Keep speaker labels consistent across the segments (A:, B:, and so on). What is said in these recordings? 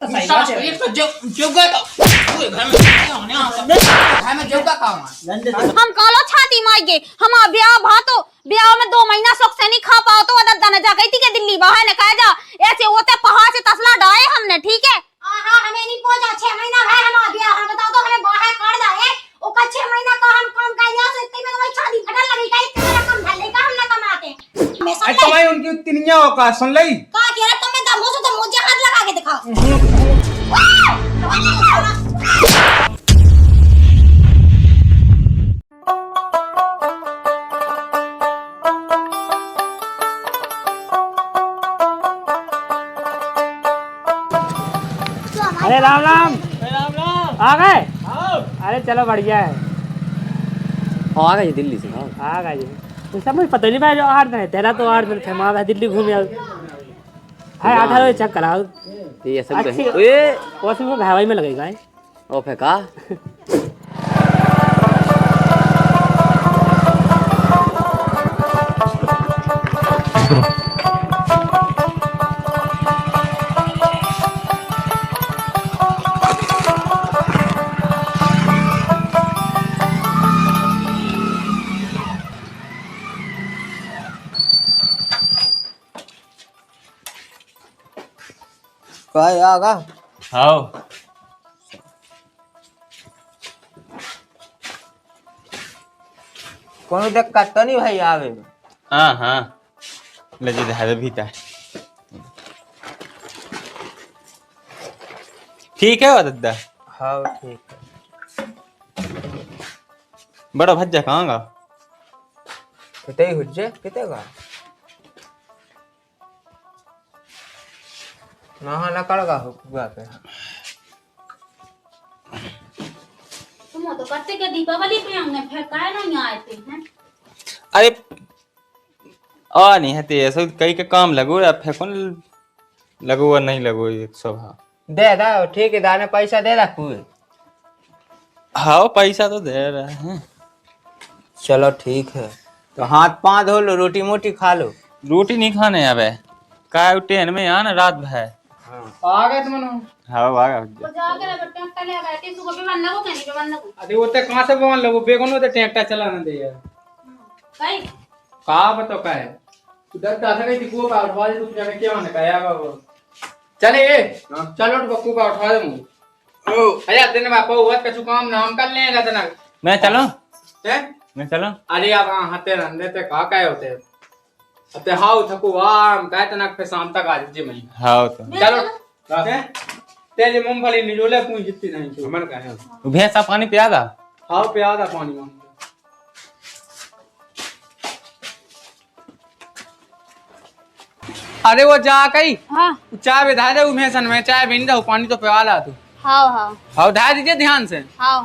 A: तो सही बात है।
B: ये तो जोगा तो पूरे घर में जोगा खाऊंगा।
C: हम कालो छाती मार गए हम ब्याह भातो ब्याह में 2 महीना सुख से नहीं खा पाओ तो दादा ने जा गई थी के दिल्ली बाहर ने कहा जा ऐसे होते पहाड़ से तसला डाले हमने ठीक है।
D: हां हमें नहीं पहुंचा 6 महीना है हमारा ब्याह हम बताओ तो हमें बाहर कर जाए ओ का 6 महीना का हम काम कर लिया तो इतने में वही शादी फटल लगी का इतना रकम भले का हम ना कमाते मैं समझ
A: तो भाई उनकी तिनिया औकात सुन लई
D: का कह रहा तुम्हें दमो से तो मुझे हाथ लगा के दिखाओ।
E: अरे राम राम
A: राम राम
E: आ गए।
A: आओ
E: अरे चलो बढ़िया है।
F: आ गए दिल्ली से। हाँ
E: आ गए जी तो सब मुझे पता नहीं भाई जो 8 दिन है तेरा तो 8 दिन थे माँ दिल्ली घूमे आओ है 18 बजे चेक कराओ
F: ये सब
E: अच्छी
F: तो ये
E: कोशिश में हवाई में लगेगा है।
F: ओ फेंका
G: काय आगा
B: आओ
G: कोनो दिक्कत तो नहीं भाई आवे में।
B: हाँ हाँ ले जी धारे भीतर ठीक है दादा।
G: हाँ ठीक है
B: बड़ा भज्जा कहाँ गा
G: कितने हुज्जे कितने का ना ना कड़गा हुआ पे
C: तुम तो करते के दीपावली पे हमने फिर काहे नहीं आए थे हैं।
B: अरे आ नहीं है ते ऐसा कई के काम लगो या फेंकन लगो या नहीं लगो एक स्वभाव
G: दे दा ठीक है दाने पैसा दे रखू
B: हाँ पैसा तो दे रहा है।
G: चलो ठीक है तो हाथ पाँव धो लो रोटी मोटी खा लो।
B: रोटी नहीं खाने अबे काय ट्रेन में यहाँ ना रात भर
A: आ गए तुम
B: हाँ आगा
C: वो जाके रे बट्टे कले बैठी सुबह पे बनना को कहनी पे बनना को
A: अरे होते कहां से बवन लगो बेगनो ते ट्रैक्टर चलाना दे यार
C: भाई
A: का बताओ का है उधर का था कि को का उठवा दे तू जाने क्या होने का यार बाबू चले ए चलो तो बक्कू का उठवा दे मु ओ आया दिन में पाऊ हुआ कछु काम ना हम कर लेगा तना
B: मैं चलो
A: हैं
B: मैं चलो
A: अरे आप हाथे रंदे ते का काय होते अते हाउ थको वाम काय तना पे शाम तक आ जी मैं
B: हाँ तो
A: चलो हैं तेरे मूंगफली निरोले कोई जितनी नहीं छो मन का है
B: भैंसा पानी पिया दा
A: हाउ पे आधा पानी में अरे वो जा कई
C: हां
A: चाय बिधा दे उमेशन में चाय बिन दो पानी तो पिवा ला तू
C: हां हां
A: हाउ धा दीजिए ध्यान से
C: हां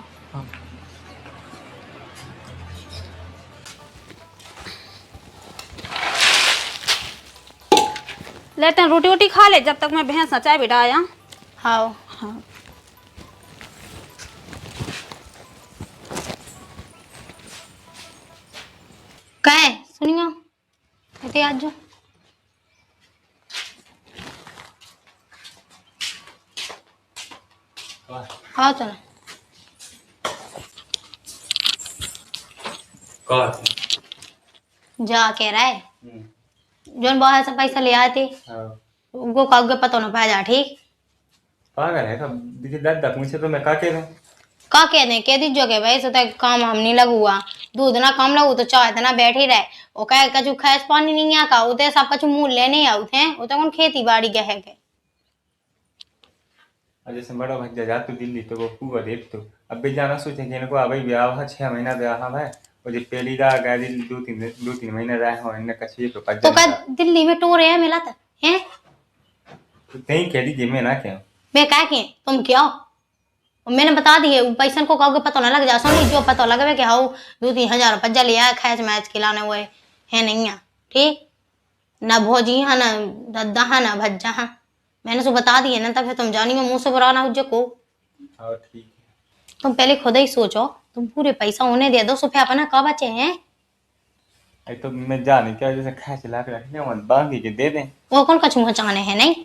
C: लेते हैं रोटी वोटी खा ले जब तक मैं भैंस चाय बिठा आया। हाँ हाँ
D: कहे सुनियो बेटे आज जो हाँ चलो जा कह रहा है जोन बाहर से पैसा ले आए थे उनको कागज पता ना पाया जा ठीक
B: पागल है कब देखिए दादा मुझसे तो मैं का कह रहा हूँ
D: का कह दे कह दीजिए के भाई सो काम हम नहीं लगू हुआ दूध ना कम लगू तो चाहे तना बैठी रहे वो कहे कछु खैस पानी नहीं आका उते सब कछु मूल लेने आउत हैं उते कौन खेती बाड़ी गहे के
B: जैसे बड़ा भज्जा जा तू दिल्ली तो वो पूरा देख तो अब भी जाना सोचे कि इनको अभी ब्याह है 6 महीना ब्याह है और जो पहली का गाड़ी 2-3 महीने रहे हो इनने कछी पे
D: तो का दिल्ली में टोरे है मिला था हैं
B: नहीं कह दीजिए मैं ना क्या
D: मैं कह के तुम क्या मैंने बता दिए पैसा को कहोगे पता ना लग जा सुन जो पता लगे कि हाँ 2-3 हजार पज्जा लिया खैच मैच खिलाने हुए है नहीं है ठीक ना भोजी है ना दद्दा है ना भज्जा है मैंने सो बता दिए ना तब तुम जानी मुंह से बुरा ना हो को
B: हाँ ठीक है
D: तुम पहले खुद ही सोचो तुम पूरे पैसा उन्हें दे दो सुफिया अपना का बचे हैं
B: अरे तो मैं जाने क्या जैसे खा चला के रखने मत बांधी के दे दें
D: वो कौन कछु चाहने हैं नहीं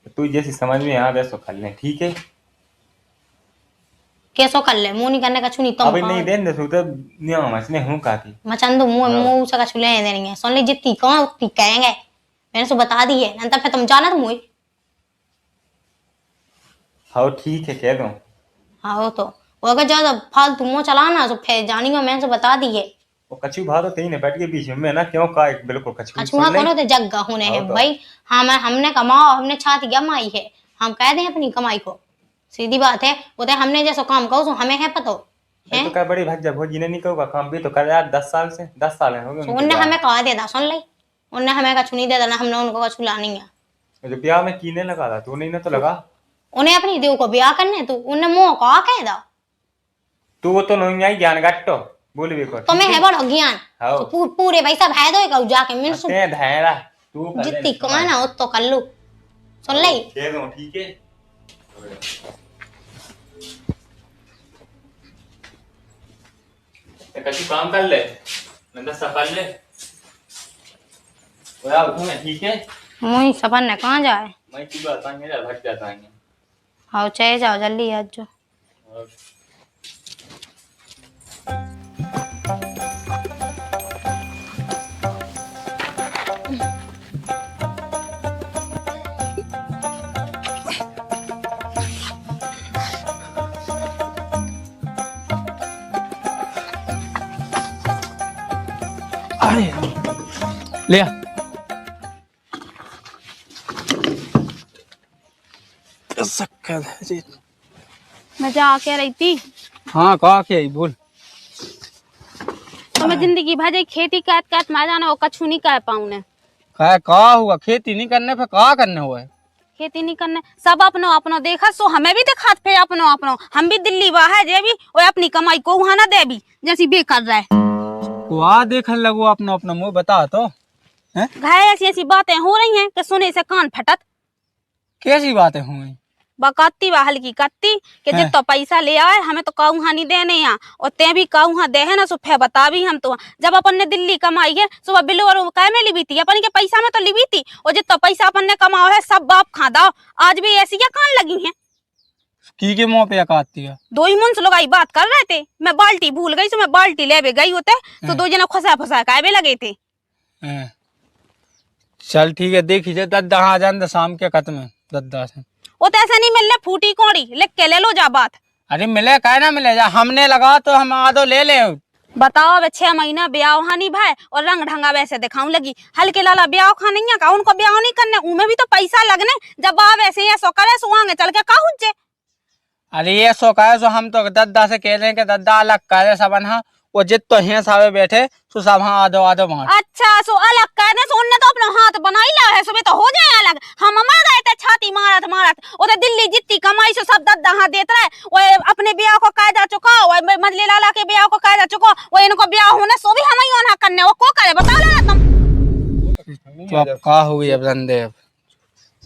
B: तू जैसी समझ में आ वैसो कर ले, ठीक है?
D: कैसो कर ले, मुंह नहीं करने का छुनी तुम
B: अभी नहीं देन दे तो नियम मसने हूं काकी
D: मचंदू मुंह मुंह से कछु ले देनी है। सुन ली जितनी कहो उतनी कहेंगे, मैंने सो बता दी है नंतर फिर तुम जाना तुम हुई।
B: हाँ ठीक है कह दो।
D: हाँ वो तो वो अगर ज्यादा फालतू मुंह चलाना तो फिर जानी हो, मैंने सो बता दी है।
B: वो कछु भारो तेई ने बैठ के बीच में ना क्यों का एक बिल्कुल कछु
D: कछुआ कोनो तो जग्गा होने है
B: हाँ तो।
D: भाई। हमने कमाओ, हमने छाती कमाई है, हम कह दें अपनी कमाई को, सीधी बात है। वो तो हमने जैसा काम कहो सो हमें है पता
B: ये तो क्या बड़ी भज्जा भोजी ने नहीं कहूँगा काम भी तो कर यार 10 साल से 10 साल है हो गए
D: उनने हमें कहा दे दा। सुन ली उनने हमें कछु नहीं दे देना, हमने उनको कछु लानी है।
B: जो ब्याह में कीने लगा था तू नहीं ना तो लगा
D: उन्हें अपनी देव को ब्याह करने तू उन्हें मुंह कहा कह दा।
B: तू तो नहीं आई ज्ञान गट्टो बोल भी को
D: तुम्हें है बड़ा ज्ञान
B: हाँ।
D: तो पूरे पैसा भाई दो कहू जाके मिल सुन
B: ते धैरा तू कर ले
D: जितनी कमाना हो तो कर लो। सुन ली
B: कह दो ठीक है। ते कछु काम कर ले नंदा सफल ले ओया उठो ना ठीक है।
D: मुई सपन ने कहाँ जाए।
B: मैं की बात आएंगे भट जाता है।
D: हाँ चले जाओ जल्दी आज जो।
A: ले आ।
C: मैं जा के रही थी
A: हाँ कहा के आई बोल।
C: तो मैं जिंदगी भर एक खेती काट काट मार जाना, वो कछु नहीं कर पाऊँ ने।
A: कहा हुआ खेती नहीं करने पे कहा करने हुआ है।
C: खेती नहीं करने सब अपनो अपनो देखा सो हमें भी दिखात फिर अपनो अपनो। हम भी दिल्ली बाहर जे भी और अपनी कमाई को वहां ना दे भी जैसी बेकार रहे।
A: वहाँ देखने लगो अपना अपना मुंह बता तो हैं?
C: घाय ऐसी ऐसी बातें हो रही हैं कि सुने से कान फटत।
A: कैसी बातें हुई?
C: बकत्ती वा हल्की कत्ती कि
A: हैं?
C: जितना पैसा ले आए हमें तो कहूँ हाँ नहीं देने यहाँ और ते भी कहूँ हाँ दे है ना सो फे बता भी हम तो जब अपन ने दिल्ली कमाई है सुबह बिल्लो और कै में ली थी अपन के पैसा में तो ली थी और जितना पैसा अपन ने कमाओ है सब बाप खा दाओ। आज भी ऐसी क्या कान लगी है
A: की के मुंह पे काटती है।
C: दो ही मुंह से लोग आई बात कर रहे थे। मैं बाल्टी भूल गई सो मैं बाल्टी ले गई होते तो दो जना खुशा फुसा कायबे लगे थे।
A: हैं। चल ठीक है देखी जाए दद्दा आ जान शाम के खत्म है दद्दा से।
C: वो तो ऐसा नहीं मिलने फूटी कौड़ी लिख के ले लो जा बात।
A: अरे मिले काय ना मिले जा हमने लगा तो हम आधो ले ले।
C: बताओ अब 6 महीना ब्याह हानि भाई और रंग ढंगा वैसे दिखाऊं लगी। हल्के लाला ब्याह खा नहीं का उनको ब्याह नहीं करने उनमें भी तो पैसा लगने। जब आप ऐसे सो करे सो आगे चल के का हुज्जे।
A: अरे ये सो का है सो हम तो दद्दा से कह रहे हैं कि दद्दा अलग करे सबन हाँ वो जित तो हैं सावे बैठे सो सब हाँ आधो आधो बांट।
C: अच्छा सो अलग करने सो उनने तो अपना हाथ बना ही ला है सो तो हो जाए अलग। हम मर गए थे छाती मारत मारत उधर दिल्ली जितनी कमाई सो सब दद्दा हाथ देता है। वो अपने ब्याह को कायदा चुका वो मजली लाला के ब्याह को कायदा चुका वो इनको ब्याह होने सो भी हम ही होना करने वो को करे बता लेना तुम।
A: तो अब का हुई अब रंदे अब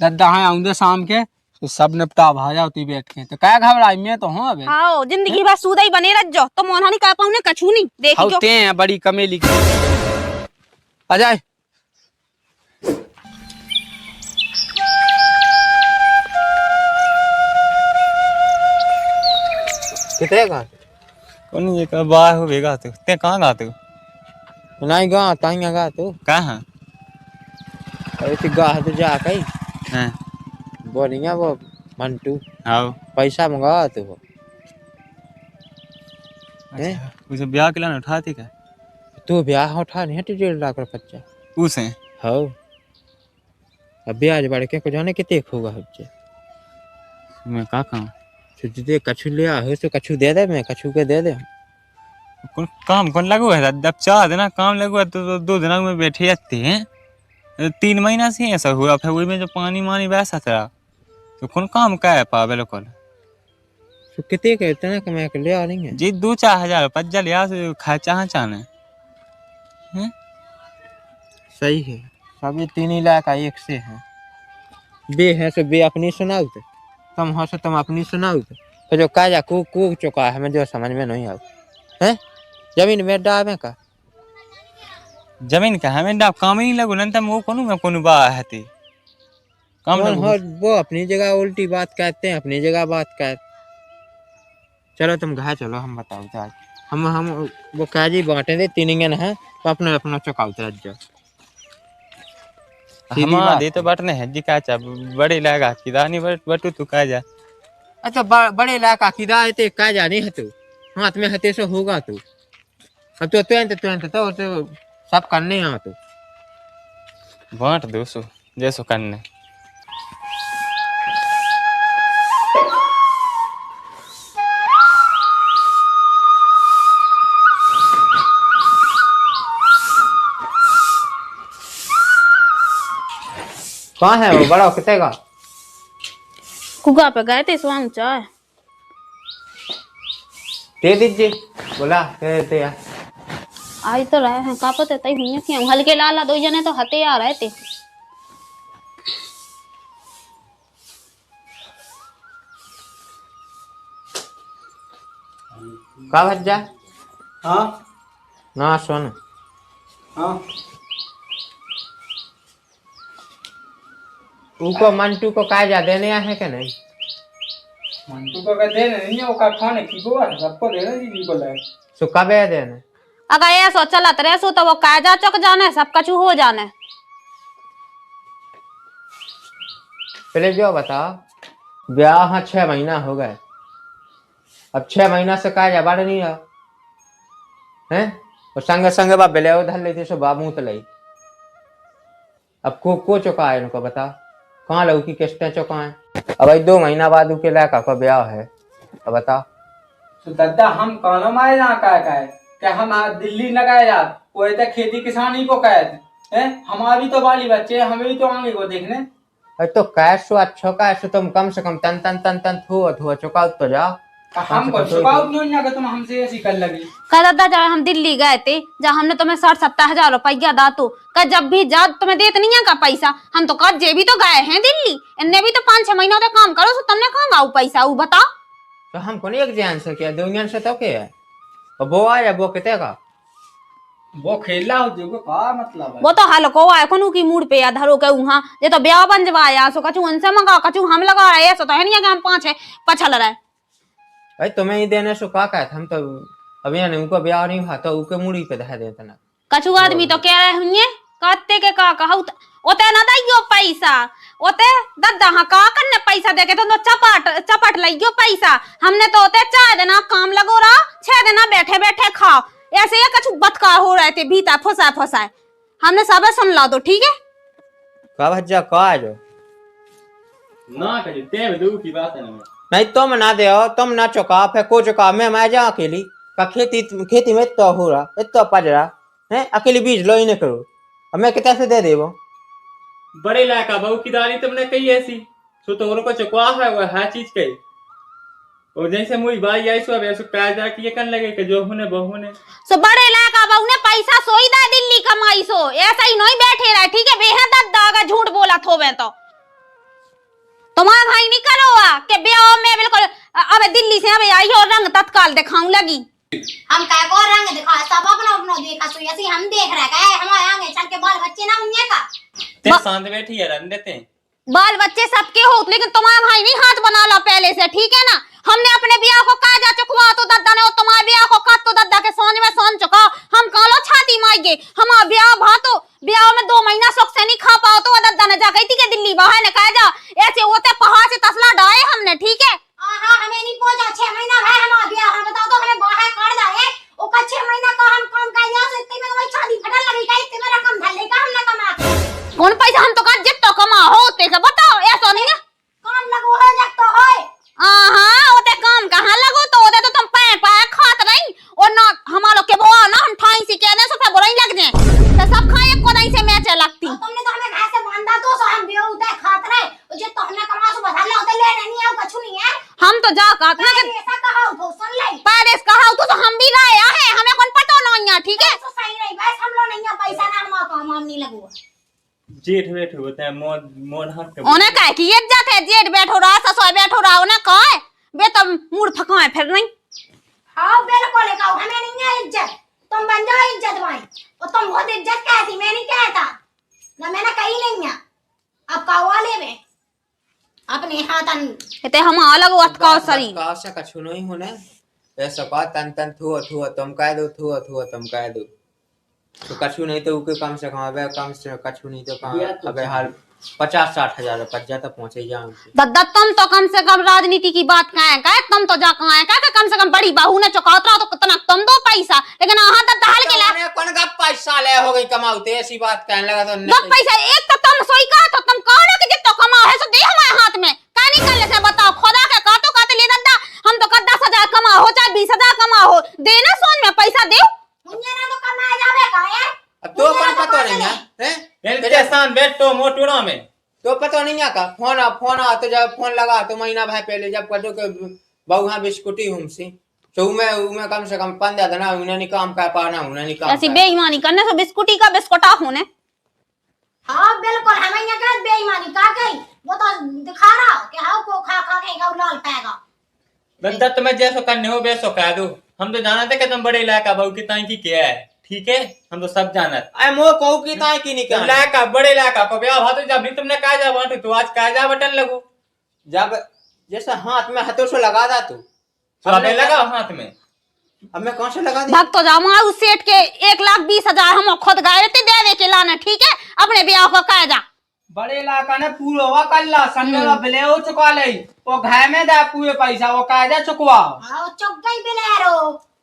A: दद्दा हाँ आऊंगे शाम के तो सब निपटा भा जाती बैठ के तो क्या घबराई मैं तो हूँ अबे।
C: हाँ जिंदगी भर सूदा ही बने रह जाओ तो मोहना नहीं कह पाऊँ कछू नहीं देखी
A: होते हैं बड़ी कमेली की आ जाए।
G: कितने का
B: कौन ये का बाहर हो बेगा तू ते कहां गाते हो
G: नहीं गा ताइया गा तू
B: कहां
G: अरे तो गा तो जा कहीं
B: हां
G: बोलिया वो मंटू
B: आओ
G: पैसा मंगा तू हैं
B: उसे ब्याह के लाने उठाती का
G: तू ब्याह उठा नहीं 1.5 लाख रुपया
B: उसे
G: हो अब ब्याज बढ़ के को जाने कितने होगा बच्चे
B: मैं का कहूं
G: तो दे कछु ले आ हो तो कछु दे दे मैं कछु के दे दे
B: कौन काम कौन लगो है जब चाह देना काम लगो है तो 2 दिन में बैठे जाते हैं 3 महीना से ऐसा हुआ फिर वही में जो पानी मानी वैसा था तो कौन काम का है पा बिल्कुल
G: तो कितने के इतना कमा के ले आ नहीं है
B: जी 2-4 हजार पज्जा लिया से खा चाहने हैं
G: सही है सब ये 3 लाख का एक से है बे है सो बे अपनी सुनाओ तो तुम हो सो तुम अपनी सुनाओ तो जो काजा कूक चुका है हमें जो समझ में नहीं आऊ हैं जमीन में डाबे का
B: जमीन का हमें डाब काम ही नहीं लगो नंतर वो कोनो में कोनो बा हती काम
G: कौन
B: लगू
G: हो वो अपनी जगह उल्टी बात कहते हैं, अपनी जगह बात कहते। चलो तुम घर चलो, हम बताओ आज हम वो काजी बांटे दे तीन है तो अपना अपना चौका उतर जाओ। सीधी
B: हम
G: बात
B: दे तो
G: है।
B: बटने है जी का चा बड़े लगा कि दानी बटू तू का जा
G: अच्छा बड़े इलाका की राय ते का जाने है तू हाथ में हते से होगा तू। अब तो तो सब करने यहाँ तो
B: बांट दो सो जैसो करने।
G: कहाँ है वो बड़ा कितने का?
C: कुका पे गए थे स्वांग चाय
G: दे दीजिए बोला दे देते यार।
C: आई तो रहे हैं का पता तई हुई कि हम हल्के लाला दो जने तो हते आ रहे थे।
G: का भज्जा?
A: हाँ
G: ना सुन
A: हाँ
G: उको मंटू को कायजा देने है कि नहीं?
A: मंटू को का देने नहीं है, वो का खाने की को है, सबको देना जी को ले।
G: सो कब है देने?
C: अगर ये सो चलत रहे सो तो वो कायदा चक जाने सब कछु हो जाने।
G: पहले जो बताओ ब्याह 6 महीना हो गए, अब 6 महीना से कायजा बढ़ नहीं रहा है। और संग संग बा बेले उधर लेते सो बाबू तो लई। अब को चुका है इनको बता कहाँ लऊ की किस्तें चुका है। अब भाई 2 महीना बाद उनके लड़का का ब्याह है, अब बता।
A: तो दादा हम कानो मारे ना का है क्या हम दिल्ली न गए यार, वो तो खेती किसानी को कहते हैं। हमारी तो बाली बच्चे हमें भी तो आगे को देखने।
G: अरे तो कैसो अच्छा कैसो तुम कम से कम तन तन तन तन थो चुका तो जा।
A: हम को चुकाओ क्यों नहीं, अगर तुम हमसे ऐसी कर लगी।
C: कह दादा जब हम दिल्ली गए थे जब हमने तुम्हें 60-70 हजार रुपया दा तो कह जब भी जा तुम्हें देते नहीं है का पैसा। हम तो कह जे भी तो गए हैं दिल्ली, इनने भी तो 5-6 महीनों तक काम करो तो तुमने कहाँ गाऊ पैसा वो बताओ।
G: तो हमको नहीं एक जान से किया 2 जान से तो क्या है। और वो आया वो कितने का?
A: वो खेला हो जो का मतलब है।
C: वो तो हल्को है कोनु की मूड पे या धरो के वहां ये तो ब्याह बनजवाया सो कछु उनसे मंगा कछु हम लगा रहे हैं सो तो है नहीं कि हम 5 पछल रहे।
G: अरे तुम्हें ही देने सो का कहते हम तो अभी यानी उनको ब्याह नहीं हुआ तो उनके मुड़ी पे दे देते ना।
C: कछु आदमी तो कह रहे हुए कहते के का कहू ओते ना दैयो पैसा ओते दद्दा हाँ का करने पैसा देके तो चपट लइयो पैसा। हमने तो ओते 4 दिन काम लगो रहा 6 दिन बैठे बैठे खाओ ऐसे ये कछु बतका हो रहे थे भीतर फसाए हमने सब सुन ला दो ठीक है।
G: का भज्जा का है जो
B: ना कही ते दू की बात है ना
G: नहीं तुम ना दे तुम ना चुका फिर को चुका मैं जा अकेली का खेती में तो हो रहा इतना पज रहा है अकेली बीज लो ही नहीं करो। अब मैं कितना से दे दे वो
B: बड़े लायका बहू की दानी तुमने कही ऐसी सो तो उनको चुकवा है वो हर चीज कही और जैसे मुई भाई आई सो अब ऐसे पैर जा के कन लगे कि जो होने बहू ने
C: सो बड़े इलाका बहू ने पैसा सोई दा दिल्ली कमाई सो ऐसा ही नहीं बैठे रहे ठीक है। बेहद दागा झूठ बोला थोवे तो तुम्हारा भाई नहीं करो के ब्याह में बिल्कुल अब दिल्ली से अब आई और रंग तत्काल दिखाऊं लगी।
D: हम काय को रंग दिखा सब अपना अपना देखा सो ऐसे हम देख रहे हैं हमारे आगे चल के बाल बच्चे ना होंगे का
B: ते शांत बैठी है रन देते हैं
C: बाल बच्चे सबके हो लेकिन तुम्हारा भाई नहीं हाथ बना ला पहले से ठीक है ना। हमने अपने ब्याह को कहा जा चुकवा तो दद्दा ने और तुम्हारे ब्याह को कहा तो दद्दा के सोच में सोच चुका हम कालो छाती माइगे हमारा ब्याह भा तो ब्याह में 2 महीना सुख से नहीं खा पाओ तो दद्दा ने जा गई थी कि दिल्ली बाहर ने कहा जा ऐसे होते पहाड़ से तसला डाले हमने ठीक है।
D: हां हमें नहीं पहुंचा 6 महीना है हमारा ब्याह हम बताओ तो हमें बाहर कर जाए ओ का 6 महीना का हम काम कर लिया सो इतने में वही शादी फटल लगी का इतने में रकम धर लेगा हमने कमा
C: कौन पैसा हम तो कर जितना कमा होते का बताओ ऐसा नहीं ना
D: काम लगो हो जात तो होय।
C: हां ओते काम कहां लगो तो ओते तो तुम पाए खात नहीं और ना हमारो के बोआ ना हम ठाई से कहने से फिर बुराई लग जाए तो सब खाए को नहीं से मैच लगती।
D: तुमने तो हमें घर से बांधा तो सो हम ब्याह उधर खात रहे और जे तो हमने कमा सो बदल होते ले नहीं है कुछ नहीं है
C: हम तो जा कहत ना कि
D: ऐसा कहा तो सुन ले
C: पैरिस कहा तो हम भी रहे हैं हमें कौन पता नहीं है ठीक है।
D: तो सही नहीं बस हम लोग नहीं है पैसा ना हमारा काम हम नहीं लगो
B: जेठ बैठे होते हैं मोड़ हाथ के
C: उन्हें कहे कि इज्जत है जेठ बैठो रहा ससुर बैठो रहा उन्हें कहे बे तुम मूड फकाए फिर नहीं।
D: हां बिल्कुल लेकाओ हमें नहीं है इज्जत तुम बन जाओ इज्जत भाई और तुम बहुत इज्जत कहती मैं नहीं कहता ना मैंने कही नहीं है अब का वाले में अपने हाथन
C: ते हम अलग अटकाओ सरी
G: का से कछु नहीं होने ऐसा का तन तन थुआ थुआ तुम कह दो थुआ थुआ तुम कह दो तो कछु नहीं तो उके कम से कम अबे कम से कछु नहीं तो कम अबे हाल 50-60 हजार रुपया तक पहुंचे जाऊंगे।
C: दद्दा तुम तो कम से कम राजनीति की बात कहें का तुम तो जा कहें का कम से कम बड़ी बहू ने चुकाता तो कितना तुम दो पैसा लेकिन हां दद्दा हाल के ला
G: कौन का पैसा ले हो गई कमाऊते ऐसी बात कहने लगा तो
C: दो पैसा एक तो तुम सोई का तो तुम कहो ना कि जितना कमाओ है सो दे हमारे हाथ में का निकल से बताओ खुदा के काटो काटे ले दद्दा हम तो 10,000 कमाओ हो चाहे 20,000 कमाओ देना सोन में पैसा दे
D: मुझे ना तो कमाया जावे का है।
G: अब तो कौन पता नहीं है
B: मेरे साथ बैठ तो मोटूरा में
G: तो पता नहीं है का फोन आ तो जब फोन लगा तो महीना भाई पहले जब कदो के बहु हां बिस्कुटी हमसी तो मैं कम से कम 15 दिन उन्हें नहीं काम कर पाना उन्हें नहीं काम
C: ऐसी बेईमानी करने से बिस्कुटी का बिस्कुटा होने
D: हाँ बिल्कुल हमें यहाँ का बेईमानी का गई वो तो दिखा रहा कि हाँ को खा खा के गाँव लाल पैगा
B: दद्दा तुम्हें जैसो करने हो वैसो कह दो हम तो जाना थे कि तुम बड़े इलाका बहू की ताई की क्या है ठीक है हम तो सब जाना
G: अरे मो कहू की ताई की नहीं कर
B: इलाका बड़े इलाका को ब्याह भातो जब नहीं तुमने कहा जा बांटू तो आज कहा जा बटन लगो
G: जब जैसे हाथ में हाथों से लगा दा तू
B: हमें लगा हाथ में
G: अब मैं कौन से लगा दी
C: भक्त तो जामा उस सेठ के 1,20,000 हम खुद गए थे देवे के लाने ठीक है अपने ब्याह को कह जा
A: बड़े इलाका ने पूरा हुआ कल्ला संगे में बिले हो चुका ले वो घर में दे पूरे पैसा वो कायदा चुकवा
D: हाँ चुक गई बिलेरो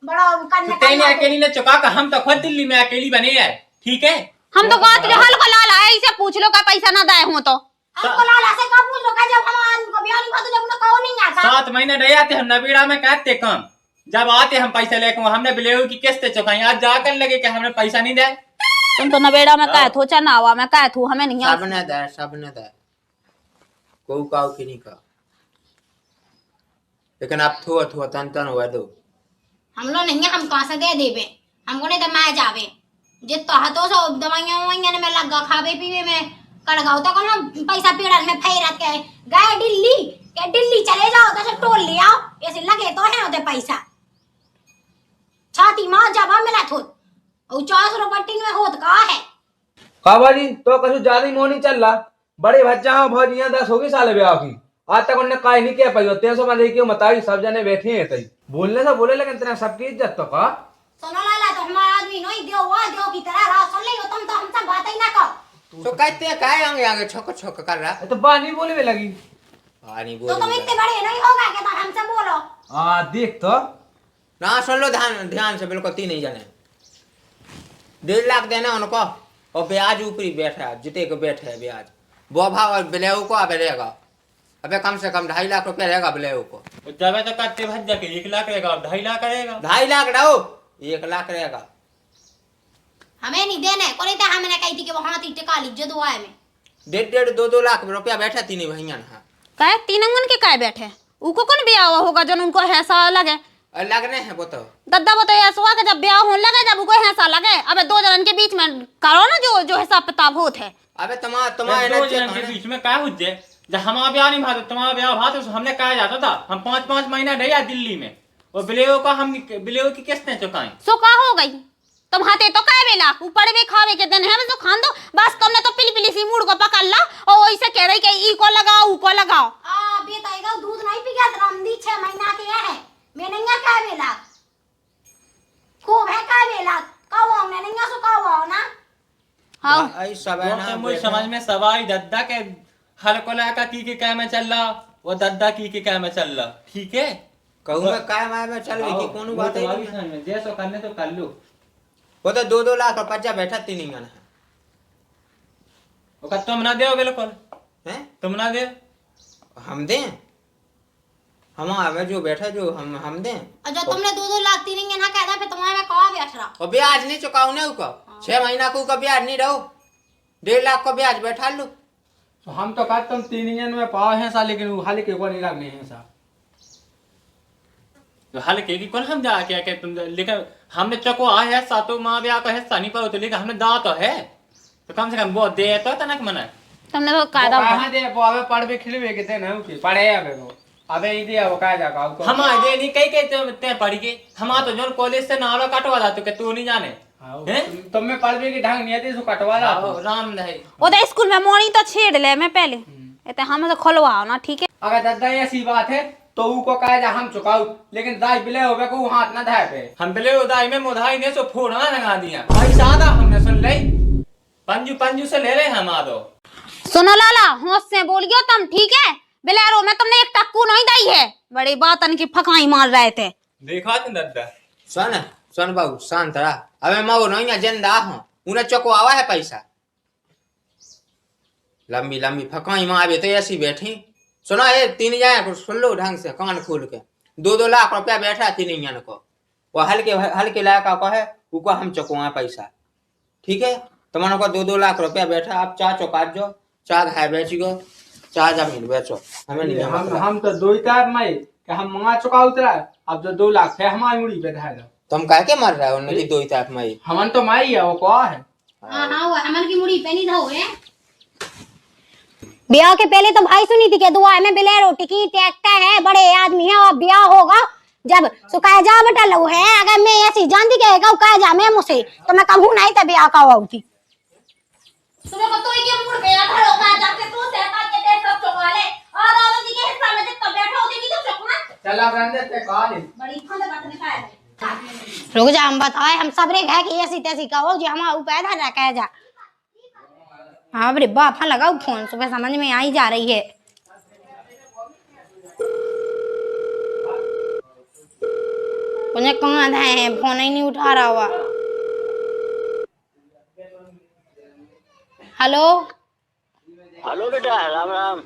D: बड़ा करने
B: तेने अकेली ने चुका कर हम तो खुद दिल्ली में अकेली बने है ठीक है
C: हम तो गात रे हल को लाला है इसे पूछ लो का पैसा ना दे हो तो
D: हमको लाला से का पूछ लो का जब हम को ब्याह नहीं हुआ तो जब उन्हें कहो नहीं आता
B: 7 महीने रह आते हम नबीड़ा में कहते कम जब आते हम पैसा लेकर हमने बिलेव की किस्तें चुकाई आज जाकर लगे कि हमने पैसा नहीं दे
C: तुम तो नवेड़ा में कह थो चाहे नावा में कह थो हमें नहीं
G: सब ने दे को काऊ की नहीं का लेकिन आप थो थो तन हुआ दो
D: हम लोग नहीं हम कहां से दे देबे हमको नहीं तो मैं जावे जितना हाथों से दवाइयां में लगा खावे पीवे में कड़गाओ तो हम पैसा पेड़ल में फेरत के गए दिल्ली के दिल्ली चले जाओ तो टोल ले आओ ऐसे लगे तो है ओते पैसा छाती मां जावा मिला थो और 400 पट्टी में होत का है
A: काबाजी तो कछु ज्यादा ही मोनी चल रहा बड़े बच्चा हो भौजियां 10 होगी साले ब्याह की आज तक उन्होंने काई नहीं किया पाई 300 में लेके मताई सब जने बैठे हैं तई बोलने से बोले लेकिन तेरा सबकी इज्जत तो का
D: सोना लाला तो हमारा आदमी नहीं देव की तरह रहा सुन ले तुम तो हमसे बात ही ना करो
G: तो कहते हैं काहे आगे छोक कर रहा
A: तो बानी बोले में लगी
G: पानी
D: तो
G: बोल
D: तुम इतने बड़े नहीं होगा कि तो हमसे बोलो
A: हां देख तो
G: ना सुन लो ध्यान से बिल्कुल 3 नहीं जाने 1.5 लाख देना उनको और ब्याज ऊपरी बैठा जिते को बैठे ब्याज वो भाव और बिलेव को अब रहेगा अबे कम से कम 2.5 लाख रुपया रहेगा बिलेव को
B: जब तो करते भज जाके 1 लाख रहेगा 2.5 लाख रहेगा
G: 2.5 लाख रहो 1 लाख रहेगा
D: हमें नहीं देने को नहीं था हमने कही थी कि वो हाथी टिका ली जो दुआ में
G: 1.5 2 लाख रुपया बैठा 3 भैया ना
C: कहे 3 अंगन के काय बैठे उको कौन ब्याह हुआ होगा जब उनको ऐसा लगे
G: लगने हैं वो तो
C: दद्दा वो तो ऐसा हुआ कि जब ब्याह होने लगे जब उनको ऐसा लगे अबे 2 जनन के बीच में करो ना जो हिसाब किताब होत है
G: अबे तुम्हारे
B: दो जन के बीच में क्या हुज्जे जब हमारा ब्याह नहीं भाता तुम्हारा ब्याह भाता तो हमने कहा जाता था हम 5 महीना रहे दिल्ली में और बिलेव का हम बिलेव की किस्तें चुकाएं
C: सो का हो गई तुम हाथे तो काय बेला ऊपर वे खावे के दिन है तो खान दो बस तुमने तो पिली पिली सी मूड को पकड़ ला और वैसे कह रही कि ई को लगाओ ऊ को लगाओ
D: आ बेटा दूध नहीं पी गया रामदी 6 महीना के है मैं नहीं का बेला खूब है का बेला काओ हमने नहीं सो काओ ना
C: हां
G: आई सब है ना
B: मुझे समझ में सवाई दद्दा के हर को लाका की क्या में चल रहा वो दद्दा की क्या में चल रहा ठीक है
G: कहूं मैं काय में चल रही की कोनो बात है
B: नहीं जैसो करने तो कर लो
G: वो तो 2 लाख रुपया बैठा 3 है
B: ओका तुम ना दे बिल्कुल
G: हैं
B: तुम ना दे
G: हम दें हम आवे जो बैठा जो हम दें
D: और जो तुमने 2 लाख 3 ना कहता फिर तुम्हारे में कहां बैठ रहा
G: और ब्याज नहीं चुकाऊ ने उसका 6 महीना को का ब्याज नहीं रहो 1.5 लाख का ब्याज बैठा लो
A: तो हम तो कहते तुम 3 जन में पाव है सा लेकिन वो हाल के को नहीं लगने हैं सा
B: तो हाल के कौन हम जा क्या के तुम लेकिन हमने चको है सातो मां ब्याह का हिस्सा नहीं पर तो लेकिन हमने दा तो है तो कम से कम वो दे तो तनक मना
C: तुमने तो कायदा
A: कहां दे वो अबे पढ़ भी खिलवे के देना के पढ़े अबे वो अबे ई दे वो कायदा का
B: हम दे नहीं कई ते पढ़ के हम तो जो कॉलेज से नाला काटवा जाते के तू नहीं जाने हैं
A: तुम में पढ़वे की ढंग नहीं आती सो कटवा ला
B: राम नहीं
C: ओ तो स्कूल में मोनी तो छेड़ ले मैं पहले इतने हम से खोलवाओ ना, ठीक है।
A: अगर दादा ऐसी बात है तो ऊ को कहे जा हम चुकाऊ, लेकिन दाई बिले होवे को हाथ ना धाए पे।
B: हम पहले उदाई में मुदाई ने सो फोड़ ना लगा दिया पैसा आधा हमने सुन ले पंजू पंजू से ले रहे हम आदो।
C: सुनो लाला, होश से बोलियो तुम, ठीक है। बिलेरो में तुमने एक टक्कू नहीं दी है, बड़ी बात की फकाई मार रहे थे।
B: देखा तुम दादा
G: सुन सुन बाबू शांत रहा। अबे मैं वो नहीं जिंदा हूँ, उन्हें चुकवावा है पैसा। लंबी लंबी फकाई माँ अभी तो ऐसी बैठी। सुनो ये तीन जाए को सुन लो ढंग से कान खोल के। 2-2 लाख रुपया बैठा तीन जन को। वो हल्के हल्के लायक को है उको हम चुकवा पैसा, ठीक है। तुम्हारे को 2-2 लाख रुपया बैठा। आप चाह चौका जो चाह घाय बेच गो, चाह जमीन बेचो, हमें नहीं।
A: हम तो दो ही टाइप में कि हम मंगा चुका उतरा। अब जो 2 लाख है हमारी मुड़ी पे धाए दो।
G: तुम कह के मर रहे हो उनकी 2 ही टाइप में।
A: हमन तो माई है, वो कौन है?
C: हाँ वो हमन की मुड़ी पे नहीं धाओ। ब्याह के पहले तो भाई सुनी थी कि दुआ में बिलेरो टिकट ट्रैक्टर है, बड़े आदमी है, और ब्याह होगा जब सुखाया जा बेटा लो है। अगर मैं ऐसी जानती कहेगा कह जा मैं मुझसे तो मैं कहूं नहीं तो ब्याह का होती। सुनो को तो ये मुड़ गया घरों का जाके तू सहका के दे सब चुका ले, और औरत जी के हिस्सा में जितना बैठा होती की तो चुकना।
A: चला रहने ते काल
C: बड़ी फंद बात निकाल। रुक जा, हम बताए हम सबरे है कि ऐसी तैसी कहो जी हम ऊपर था ना कह जा। हाँ बड़े बाप हाँ लगाओ फोन, सुबह समझ में आई जा रही है। उन्हें कहाँ है, फोन ही नहीं उठा रहा हुआ। हेलो
H: हेलो बेटा, राम राम।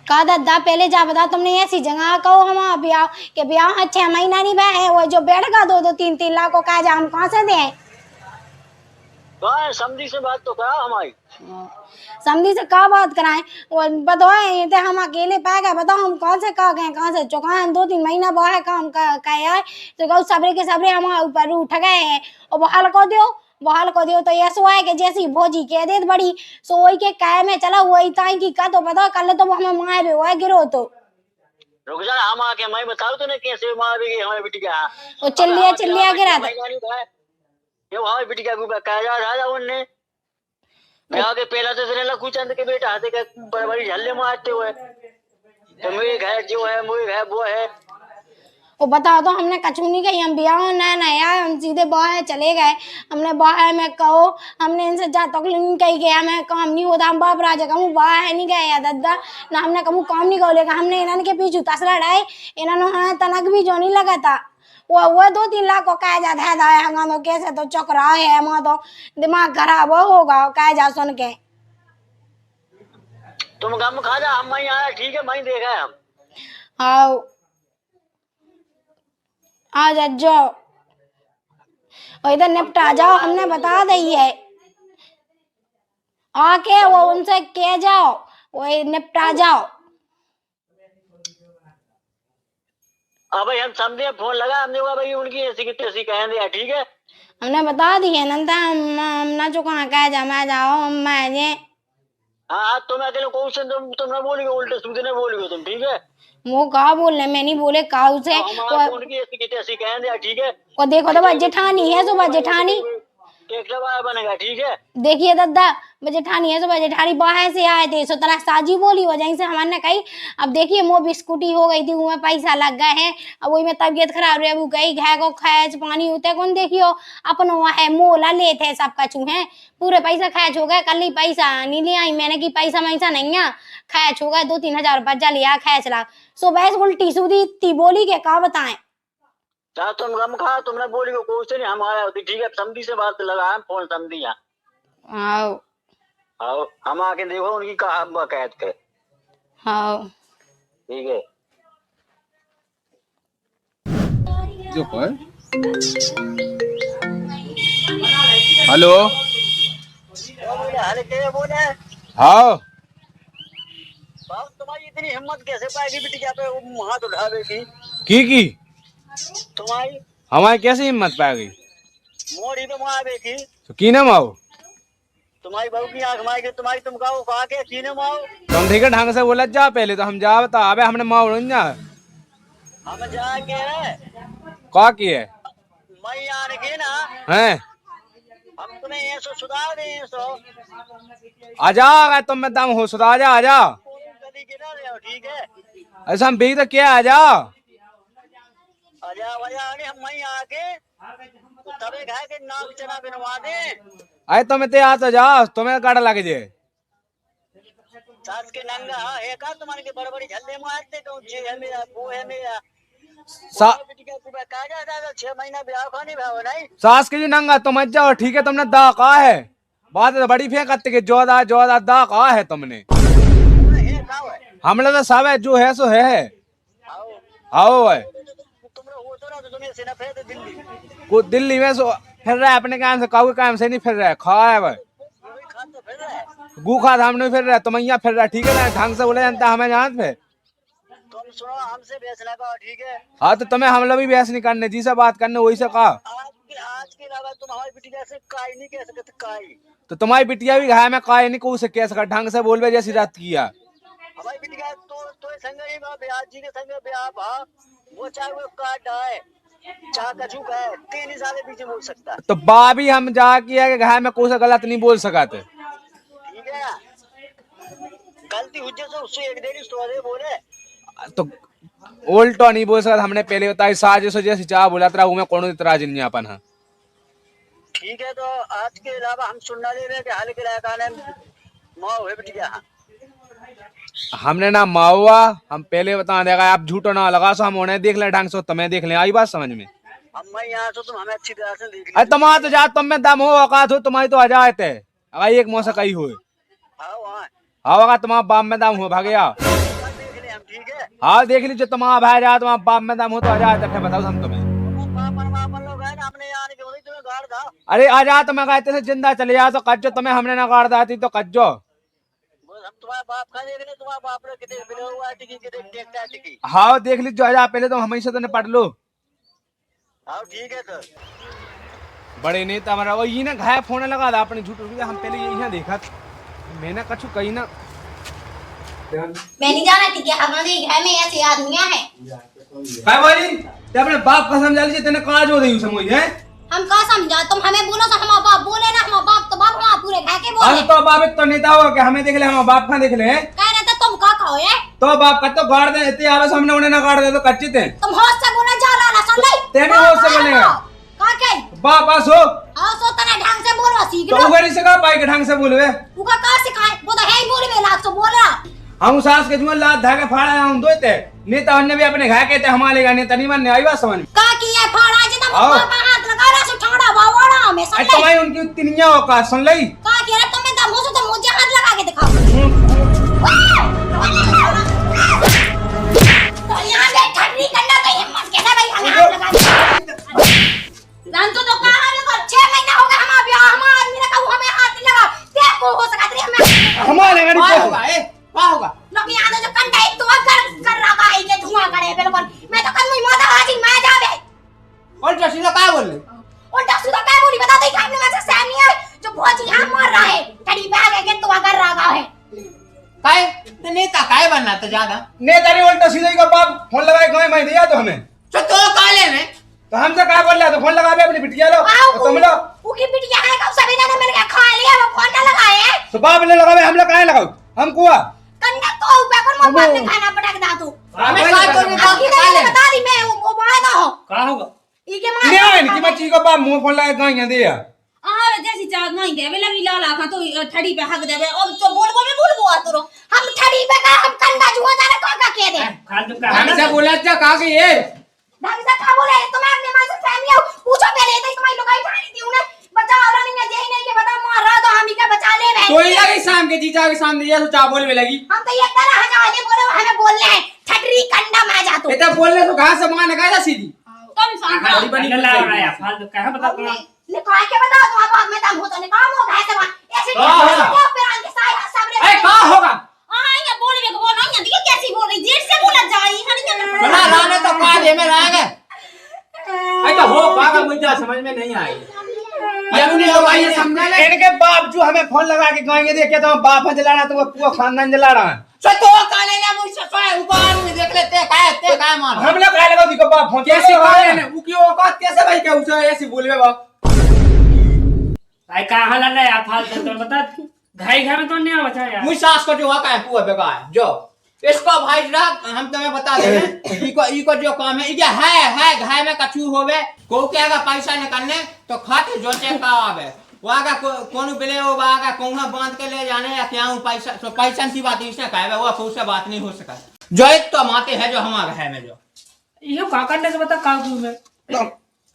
C: का दादा पहले जा बता, तुमने ऐसी जगह कहो हम ब्याह के ब्याह 6 महीना नहीं बह है, वो जो बैठगा 2-2 3-3 लाख को कह जा हम कहाँ से दें?
H: समझी से बात तो करा हमारी।
C: समझी से का बात कराएं? वो बताओ तो हम अकेले पा गए, बताओ हम कौन से का गए, कहाँ से चुकाए? 2-3 महीना बाहर काम का तो गौ सबरे के सबरे हम ऊपर उठ गए हैं। और बहाल को दियो तो ऐसा है कि जैसी भोजी कह दे बड़ी सो वही के काय में चला वही ताई की का तो बताओ कल तो वो हमें माए भी हुआ गिरो तो
H: रुक जा, हम आके मैं बताऊं तूने कैसे मारेगी हमारी बेटी का।
C: वो चिल्लिया गिरा था।
H: ये हमारी बेटी का गुबा कह जा रहा उनने मैं आके पहला तो तेरे लखू चंद के बेटा हाथे का बड़ी झल्ले मारते हुए तो मेरे घर जो है मेरे घर वो है।
C: वो बताओ तो हमने कछु नहीं कही, हम ब्याह ना यार हम सीधे बाहर चले गए। हमने बाहर में कहो हमने इनसे जा तक नहीं कही गया मैं काम नहीं होता, हम बाप राजा कहूँ बाहर नहीं गए या दादा ना हमने कहूँ काम नहीं कहो लेगा। हमने इन्होंने के पीछे तसला डाए, इन्होंने तनक भी जो नहीं लगा था। वो 2-3 लाख को कह जा है तो कैसे तो चक रहा है वहाँ तो दिमाग खराब होगा कह जा सुन के।
H: तुम गम खा जा, हम वहीं आया ठीक है वहीं देखा है हम।
C: हाँ आ जाओ और इधर निपटा जाओ, हमने बता दी है आके वो उनसे कह जाओ वो निपटा जाओ।
H: हाँ भाई हम समझे, फोन लगा हमने कहा भाई उनकी ऐसी की तैसी कह दिया ठीक है।
C: हमने बता दी है नंदा हम ना चुका कह जा मैं जाओ मैं
H: हाँ तुम अकेले क्वेश्चन तुम ना बोलोगे, उल्टे सीधे ना बोलोगे तुम ठीक है।
C: वो कहा बोल रहे मैं नहीं बोले काऊ से
H: उनकी ऐसी की तैसी कह दिया ठीक है।
C: वो देखो तो जेठानी है सुबह जेठानी
H: बनेगा ठीक है।
C: देखिए दादा जेठानी है सुबह जेठानी बाहर से आए थे सो तरह साजी बोली हो जाए से हमने कही। अब देखिए वो भी स्कूटी हो गई थी उसमें पैसा लग गए हैं, अब वही में तबियत खराब रही वो गई घाय को खैच पानी होते कौन देखियो अपन वहाँ मोला लेते सब कछू है पूरे पैसा खैच हो गए। कल ही पैसा नहीं ले आई मैंने की पैसा वैसा नहीं है खैच हो गए 2-3 हजार रुपया लिया खैच ला सो बस उल्टी सीधी इतनी बोली के का बताएं।
H: तुम गम खा तुमने बोली को क्वेश्चन हमारा होती ठीक है। समझी से बात लगा फोन समझी
C: आओ
H: आओ हम आके देखो उनकी कहा बकायद के
C: आओ
H: ठीक है।
I: जो पर हेलो
H: बोले
I: हाँ
H: तुम्हारी इतनी हिम्मत कैसे पाएगी बेटी पे हाथ उठावे
I: की
H: तुम्हारी
I: हमारी कैसे हिम्मत पाएगी
H: मोड़ी पे मारे की
I: तो की ना माओ
H: तुम्हारी बहू की आंख मारेगी तुम्हारी तुम कहो कहा के की ना माओ
I: तुम ठीक है ढंग से बोला जा पहले तो हम जा बता अबे हमने माओ नहीं जा
H: हम जाके
I: का की है
H: मैं आने के ना
I: हैं
H: हम तुम्हें ऐसा सुधार दे सो
I: आजा अगर तुम में दम हो सुधा आजा आजा
H: किधर रहे हो ठीक है
I: ऐसा हम भी तो क्या आ जाओ
H: आजा अरे हम वहीं आके तबे घाय के नाक चना बनवा दे
I: अरे तुम्हें ते आ तो जाओ तुम्हें गाड़ा लगे जे
H: सास के नंगा है का तुम्हारे के बड़बड़ी झल्ले मारते तो जे है मेरा वो है मेरा बिटिया को कहा जाता है 6 महीना ब्याह खाने भाव नहीं
I: सास के जी नंगा तुम मत जाओ ठीक है तुमने दा कहा है बात तो बड़ी फेंक करते के जोदा जोदा दा कहा है तुमने
H: है का है
I: हमला तो सब है जो है सो है
H: आओ
I: आओ है
H: तुमरा हो तो ना तो तुम्हें से ना फेर दिल्ली
I: को दिल्ली में सो फिर रहा है अपने काम से काऊ के काम से नहीं फिर रहा है खा है भाई
H: वही खा तो फिर रहा है
I: गू खा हम नहीं फिर रहा तुम यहाँ फिर रहा ठीक है ना ढंग से बोले जानता हमें जान पे
H: तुम सुनो हमसे बेचना का ठीक है
I: हाँ तो तुम्हें हम लोग भी बहस नहीं करने जी से बात करने वही से कहा
H: आज के अलावा तुम हमारी बिटिया से काई नहीं कह सकते काई
I: तो तुम्हारी बिटिया भी घाय में काय नहीं को से कह सका ढंग से बोलवे जैसी रात किया
H: हमारी बिटिया तो संग ही बा ब्याह जी के संग ब्याह भा वो चाहे वो काट है चाह कछु का है 3 साल के पीछे बोल सकता
I: तो बा भी हम जा किया कि घाय में कोई से गलत नहीं बोल सका थे
H: ठीक है गलती हुज्जे से उससे एक देरी स्टोरे बोले
I: तो उल्टो नहीं बोल सकता हमने पहले बताई साजिश जैसी चाह बोला तेरा मैं कौन इतराज नहीं अपन है
H: ठीक है तो आज के अलावा हम सुनना ले रहे कि हाल के लायक आने माओ है बिटिया
I: हमने ना माओवा हम पहले बता देगा आप झूठो ना लगा सो हम उन्हें देख ले ढंग से तुम्हें देख ले आई बात समझ में
H: अम्मा यहाँ तो तुम हमें अच्छी तरह से देख
I: अरे तुम्हारा तो जा तुम में दम हो औकात हो तुम्हारी तो हजायत है अगर एक मौसा कही हो हाँ अगर तुम्हारा बाप में दम हो भागया
H: देख ले हम ठीक है
I: हाँ देख लीजिए तुम्हारा भाई जा तुम्हारा बाप में दम हो तो हजायत है बताओ हम तुम्हें
H: लोग है ना अपने यहाँ आने के बाद तुम्हें गाड़ था
I: अरे आजा तुम्हें कहते से जिंदा चले जाओ तो कज्जो तुम्हें हमने ना गाड़ दाती तो कज्जो
H: हम तुम्हारा बाप का देख ले तुम्हारा बाप ने कितने बिले हुआ टिकी कितने देखता टिकी
I: हाँ देख लीजिए आजा पहले तो हमेशा तो पढ़ लो
H: हाँ ठीक है तो
I: बड़े नेता हमारा वो ये ना घाया फोन लगा था अपने झूठ हम पहले ये यहाँ देखा मैंने कछु कही ना
D: मैं नहीं जाना ठीक है हमारे घर में ऐसे आदमियां हैं
I: काय बोली ते अपने बाप का समझा लीजिए तेने कहा जो रही समझ है
D: हम कहा समझा तुम हमें बोलो तो हमारा बाप बोले ना हमारा बाप तो बाप हमारा पूरे घर के बोले
I: हम तो बाप एक तो नेता हो कि हमें देख ले हम बाप का देख ले
D: कह रहे थे तुम का कहो ये
I: तो बाप का तो गाड़ दे इतने आवे हमने उन्हें ना गाड़ दे तो कच्चे थे
D: तुम होश से बोले जा रहा सुन ले
I: ते भी होश से बोलेगा
D: का के
I: बाप आसो
D: आओ सो तने ढंग से बोलो सीख
I: तो
D: लो
I: उगरी से का पाई के ढंग से बोलवे
D: उका का सिखाए वो तो है ही बोले में लाख तो बोला
I: हम सास के जुआ लात धागे फाड़ा हम दोते नेता ने भी अपने घाय कहते हमारे का नेता नहीं मानने आई बात समझ में
D: का की है फाड़ा जे तुम पापा हाथ लगा रहा सो ठाड़ा बावड़ा में सुन ले
I: तुम्हारी उनकी उतनी औकात सुन लई
D: का के रे तुम्हें दम हो तो मुझे हाथ लगा के दिखाओ तो यहां पे ठंडी करना तो हिम्मत के ना भाई हमें हाथ लगा दे जान तो कहा लगा 6 महीना हो गया हमारा ब्याह हमारा आदमी ने कहा हमें हाथ नहीं लगा ते को हो सकता है हमें
I: हमारे गाड़ी पे होगा ए क्या होगा
D: लोग यहाँ जो कंडा एक तो कर रहा है ये धुआं करे बिल्कुल मैं तो कल मुई माता हाजी मैं जावे
G: और सीधा क्या बोल रहे
D: उल्टा सीधा क्या बोली बता दे खाने में से सहनी है जो भौजी यहाँ मर रहा है कड़ी बैग है कि तो कर रहा है
G: काय नेता काय बनना तो ज्यादा
I: नेता ने उल्टा सीधा का बाप फोन लगाए गाय मैं दिया तो हमें
G: तो काले में
I: तो हमसे क्या बोल रहा तो फोन लगा दे अपनी बिटिया लो तो तुम लो
D: उकी बिटिया है कब सभी ने मिल के खा लिया वो फोन ना लगाए
I: तो बाप ने लगावे हम लोग काहे लगाओ हम कुआ
D: कंडा तो ऊपर पर मोबाइल में खाना पटक दा तू
G: हमें का तो
D: नहीं बता दी मैं वो बाय ना हो
E: का होगा
D: इके
I: नहीं
D: मार
I: इनकी बच्ची को बाप मुंह फोन लगाए गाय दे या
C: आवे जैसी चाग नहीं देवे लगी लाला खा तो ठड़ी पे हक देवे अब तो बोलबो में बोलबो आतरो
D: हम ठड़ी पे का हम कंडा जुआ जा रहा का कह दे
E: फालतू का
G: हमसे बोला क्या कहा कि ये
D: ढंग से का बोले तुम अपने मां से फैमिली हो पूछो पहले तो तुम्हारी लुगाई ठानी थी उन्हें बचा वाला नहीं है जे नहीं के बता मार रहा तो हम ही का बचा ले बहन
G: तो ही लगी शाम के जीजा के सामने ये तो चा बोल में लगी
D: हम तो ये तरह हजाले बोले हमें बोलने हैं ठटरी कंडा मैं जा तू
G: ये तो बोलने तो घास से मांगने का सीधी
C: तुम सांग
E: बड़ी बनी ला रहा है फालतू का बता तो
D: निकाल के बताओ तुम अब मैं दम हो तो निकाल हो गए तो ऐसे क्या पे आके साय सबरे
G: ए का होगा
C: ये बोलबे को बोल नहीं देखिए कैसी बोल रही जेठ से बोला जाई हनी
G: बना लाने तो काले में रहेंगे आई तो हो पागा मुझे समझ में नहीं आई ये उन्हें लोग आई समझा ले
I: इनके बाप जो हमें फोन लगा के गाएंगे देखे तो बाप है जला रहा तो वो पूरा खानदान जला रहा है
G: सो तो काले ने मुझसे सोए ऊपर में देख लेते काय मान
I: हम लोग काहे लगा दिको बाप फोन
G: कैसे काले ने उकी औकात कैसे भाई क्या उसे ऐसी बोलवे बाप
E: आई का हला ना यार फालतू तो बता घाई घर में तो नहीं बचा यार
G: मुझ सास को जो हका है पूरा बेकार जो
A: इसको भाई साहब हम तुम्हें बता दे इको जो काम है ये है घाय में कछु होवे को के अगर पैसा निकलने तो खाते जो चेक आवे वागा कोनो बिले हो वागा कोना बांध के ले जाने या क्या पैसा तो पैसा की बात इसने कहे वो खुद से बात नहीं हो सका जो एक तो माते है जो हमारा है में जो
E: यो का करने से बता का तू में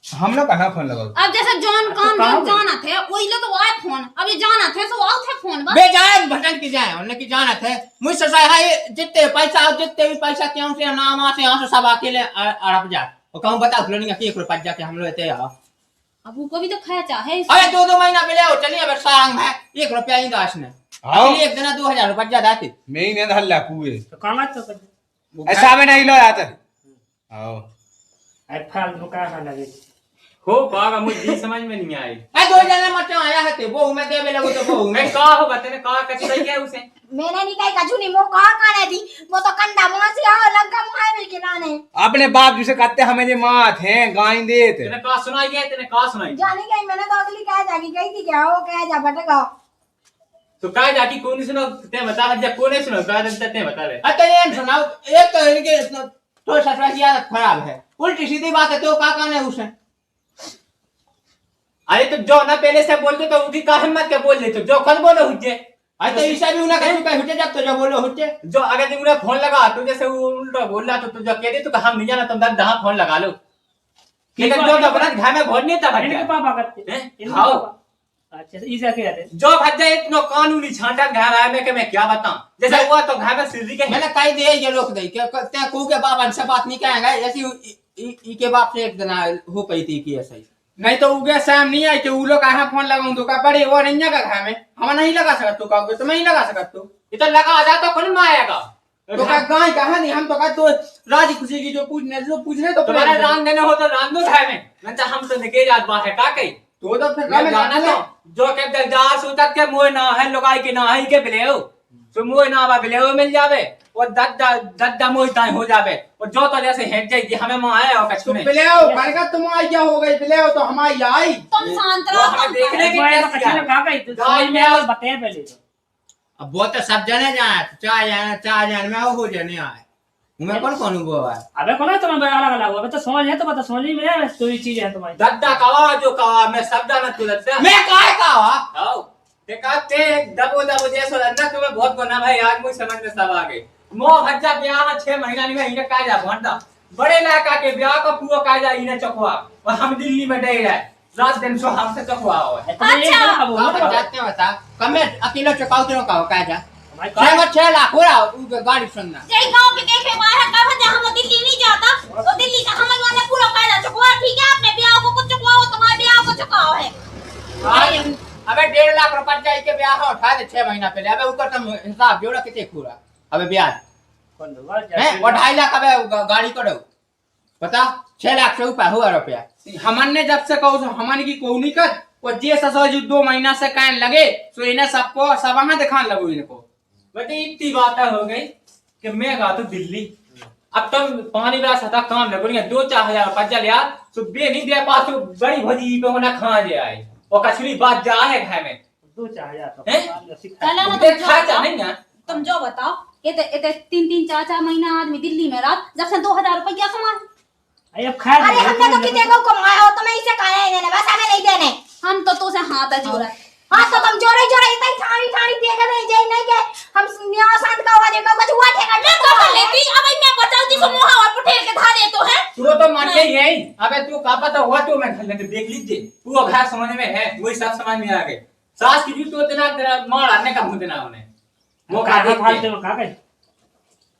I: हम लोग कहाँ फोन लगाओ
C: अब जैसे जॉन काम जो जाना थे वही लोग तो आए फोन अब ये जाना थे तो आओ थे फोन बस
A: बे जाए भटन की जाए उन्हें की जाना थे मुझसे है जितने पैसा जितने भी पैसा क्यों से नाम से यहाँ से सब अकेले अड़प जा और कहूँ बता खुलो नहीं कि 1 रुपया जाके हम लोग इतने आओ
C: अब वो भी तो खाया चाहे
A: अरे 2 महीना मिले हो चलिए अब सारंग है 1 रुपया ही दास ने एक दिन 2000 रुपया ज्यादा थे
I: मैं ही नहीं हल्ला पूरे
E: तो काम तो कर
I: ऐसा में नहीं लो जाते आओ
E: आई फाल रुका का लगे
B: हो पागा मुझे समझ में नहीं आई।
A: 2 जने मत आया है वो मैं देवे लगो तो वो
B: मैं का हो बतने का कच्चा क्या उसे
D: मैंने नहीं कही कछु नहीं, वो कहा काने थी, वो तो कंडा मासी आ लंका मुहाय में खिलाने।
I: अपने बाप जिसे कहते हमें ये मात हैं गाय देते
B: तेने का सुनाई है तेने का सुनाई
D: जाने गई मैंने तो अगली कह जागी गई थी क्या वो कह जा भटका
B: तो काय जाकी कौन सुनो ते बता जब कोने सुनो का ते बता ले
A: अच्छा ये सुनाओ एक तो इनके तो ससुरा की आदत खराब है उल्टी सीधी बात है तो का काने उसे
B: अरे तो जो ना पहले से बोलते तो उनकी का हिम्मत के बोल देते जो खुद बोलो हुज्जे
A: अरे तो ईसा भी उन्हें कहीं कहीं हुटे जब तो जो बोलो हुटे
B: जो अगर तुमने फोन लगा तो जैसे वो उल्टा बोल रहा तो जो कह दे तो हम नहीं जाना तुम दहा फोन लगा लो लेकिन जो तो अपना घर में भोज नहीं था
E: इनके पापा करते
B: हैं हां
E: अच्छा ईसा के आते
B: जो भज्जा इतना कानूनी छांटा घर आया मैं क्या बताऊं जैसे हुआ तो घर में सिरदी के
A: मैंने कह दिया ये लोग दे क्या ते को के बाप से बात नहीं कहेंगे ऐसी ई के बाप से एक दिन हो पई थी कि ऐसा नहीं तो उगे शाम नहीं आई कि वो लोग कहां फोन लगाऊं तो का पड़े वो नहीं का घर में हम नहीं लगा सकत तो कहोगे तो मैं ही लगा सकत तो
B: ये तो लगा आ जा तो कौन आएगा
A: तो का गाय कहां नहीं हम तो का तो राजी खुशी की जो पूछने तो
B: तुम्हारा रान देने हो तो रान दो घर में मैं हम तो निकल जात बात है का कही
A: तो फिर
B: मैं जाना तो जो के दलदार सोचत के मोय ना है लोगाई के ना है के बिलेओ तो मोय ना बा बिलेओ मिल जावे और दद्दा मोय ताई हो जावे और जो तो जैसे हेट जाई हमें मां आया और कछु नहीं
A: बिलेओ करका तुम आई क्या हो गई बिलेओ तो हमारी आई
C: तुम शांत रहो
B: हमें देखने की
E: मैं
B: क्या
E: कछु का गई तो समझ में और बताए पहले तो
A: अब वो तो सब जने जाए चार जन में हो जने आए मैं कौन वो है
E: अबे कौन है तुम्हें अलग अलग अबे तो समझ है तो बता समझ में है कोई चीज है तुम्हारी
B: दद्दा कवा जो कवा मैं सब जाना तू दद्दा
A: मैं काय का
B: आओ ते कहते दबो जैसो अंदर तुम्हें बहुत गुना भाई आज मुझे समझ में सब आ गए मो भज्जा ब्याह में 6 महीना नहीं में इने का जा भंडा बड़े लाका के ब्याह का पूरा का जा इने चकवा और हम दिल्ली में डे रहे रात दिन सो हमसे चकवा हो
C: अच्छा
A: जाते बता कम अकेला चकाऊ तो का का जा मैं 6 लाख हो रहा उ गाड़ी सुनना
C: जय गांव के देखे बाहर का भजा हम दिल्ली नहीं जाता तो दिल्ली का हम वाला पूरा कायदा चुकवा ठीक है अपने ब्याह को कुछ चुकवाओ तुम्हारे ब्याह को चुकाओ है
A: अबे 1.5 लाख रुपया जाई के ब्याह उठा दे 6 महीना पहले अबे ऊपर तुम हिसाब जोड़ा कितने पूरा अबे ब्याज
E: कौन होगा
A: है और 2.5 लाख अबे गाड़ी को दो पता 6 लाख से ऊपर हुआ रुपया हमन ने जब से कहो हमन की कोई नहीं कर और जे ससो जो 2 महीना से कहने लगे तो इन्हें सबको सब वहां दिखाने लगो इनको
B: बेटे इतनी बात हो गई कि मैं गा तो दिल्ली अब तुम पानी वाला सता काम लगो 2-4 हजार रुपया लिया तो बे नहीं दे पास तो बड़ी भजी पे होना खा जे आए और कछली बात जा है घर में
E: 2-4 हजार
C: चला ना
B: ते खा जा नहीं ना
C: तुम जो बताओ ये 3 4 महीना आदमी दिल्ली में रात जब से 2000 रुपया कमा
E: अरे अब खा
D: अरे हमने तो कितने को कमाया हो तुम्हें इसे खाया ही देने बस हमें नहीं देने
C: हम तो से हाथ जोड़ा
D: हाँ तो तुम जोरे जोरे इतना ठाणी ठाणी देख नहीं जाए नहीं के हम न्याय शांत का आवाज का कुछ हुआ ठेका
C: मैं कह लेती अब मैं बताऊं जी को मुहावा पठेल के धा दे तो है
B: तू तो मान गई है अबे तू का पता हुआ तो मैं घर लेके देख लीजिए तू अब है समझ में है वही सब समझ में आ गए सास की भी तो इतना तेरा मार आने का मुंह देना उन्हें
E: वो का फालतू का गई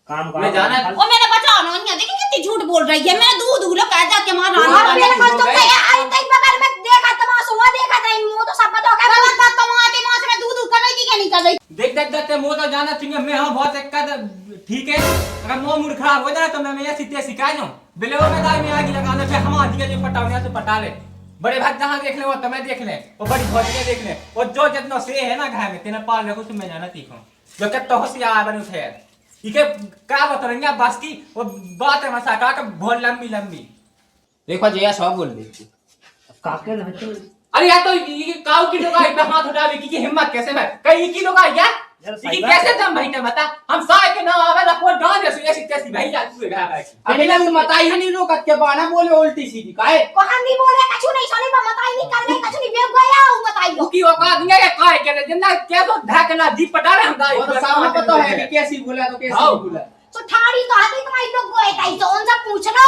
E: काम
B: मैं जाना
C: और मैंने बचाओ ना यहाँ देखिए कितनी झूठ बोल रही है मैं दूध उगलो कह जा के मार रहा
D: और मेरे को तुमने आई तक बगल में देखा तमाशा हुआ देखा था मुंह तो सब बता के
C: बता कमाते मां से दूध कर रही थी क्या नहीं कर रही
B: देख देख मुंह तो जाना चाहिए मैं हां बहुत एक ठीक है अगर मुंह मूड खराब हो जाए तो मैं ये सीधे सिखाए ना बिलेव में दाई में आगे लगाना फिर हम आदि के जो पटावने से पटा ले बड़े भाग जहां देख ले वो तुम्हें देख ले वो बड़ी भौजी देख ले और जो जितना से है ना घर में तेने पाल रखो तो मैं जाना तीखो जो के तो होशियार बन उठे इके का बतरंगा बस की वो बात है मसा का बहुत लंबी लंबी
A: देखो जया सब बोल दी
E: काके न
B: अरे यार तो ये काऊ की लोग इतना हाथ उठावे की हिम्मत कैसे मैं कहीं की लोग क्या
A: लेकिन कैसे तुम भाई ने बता हम साय के नाम आवे रखो डांस ऐसी ऐसी कैसी भाई जा तू घा भाई
G: अभी ना बताई है नहीं रोकत के बाना बोले उल्टी सीधी काहे
C: को हम भी बोले कछु नहीं सोने पर मताई नहीं करने कछु नहीं बेव गया हूं बताइयो
A: उसकी औकात नहीं है काय के जिंदा क्या तो ढाकला दीप पटा रहे हम दाई
G: वो तो सामने पता है कि कैसी बोला तो कैसी बोला
C: तो ठाड़ी तो आती तुम्हारी लोग गोए ताई तो उनसे पूछ लो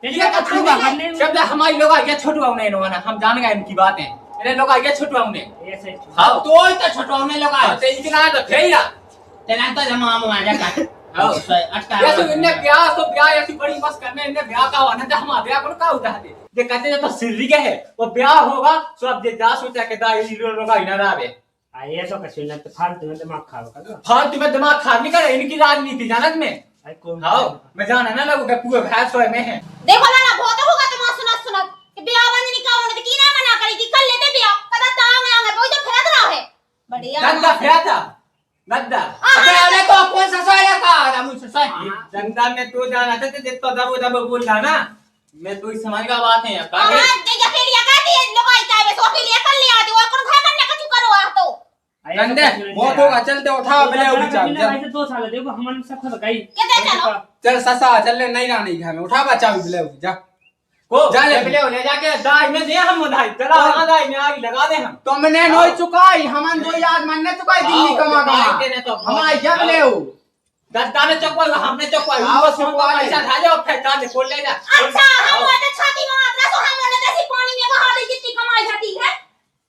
A: ये तो छुआ जब हमारी लोग आगे छोटवाने ना हम जान गए इनकी बातें इन्हें लोग आगे छोटवाने
E: ऐसे
G: हां तो छोटवाने लगा
A: तो इतना तो फेरा
G: तेना तो जमा आ जा का हां अटका
A: ये तो इन्हें ब्याह ऐसी बड़ी मस्त करने इन्हें ब्याह का होना था हमारे ब्याह को का उठाते ये कहते हैं तो सिर्री के है वो ब्याह होगा तो अब ये दास सोचा के दा ये लोग आइना रावे
E: ये तो कछु नहीं तो फालतू में दिमाग खराब कर दो
A: फालतू में दिमाग खराब नहीं करे इनकी राजनीति जानत में
E: आई कौन
A: हां मैं जाना ना लोगों के पूरे भैंस सोए में है
C: देखो ना बहुत होगा तुम सुनत कि ब्याह बंद का होने की ना मना करी थी कर लेते ब्याह कदा तांग आंगे कोई तो फिरत रहा है बढ़िया
A: गंदा फेता गंदा
G: अरे तो कौन सा सोया का रामू से
A: जनता में तो जाना था तो जितना दबो बोल रहा ना मैं तो इस समाज का बात है
C: हां ये अकेली कहती है लोग आई चाहे सो अकेली कर ले आती और कौन घर करने कछु करो आ तो
A: गंदे बहुत होगा चलते उठाओ पहले वो
E: भाई
A: बिचार
E: से 2 साल देखो हम सब खत गई
C: कितने चलो
A: चल ससा चल ले नहीं रानी घर में उठा बच्चा भी ले जा को जा ले ले जाके दाई में दे हम दाई चला हां दाई में आग लगा दे हम
G: तो मैंने नोई चुकाई हमन दो याद मानने चुकाई दिल्ली कमा का हमारा जब ले हो
A: दत्ता ने चकवा हमने चकवा वो सुनवा पैसा खा जाओ फेंका दे खोल ले जा
C: अच्छा हम तो छाती मारना तो हम ने जैसी पानी में बहा दे जितनी कमाई जाती है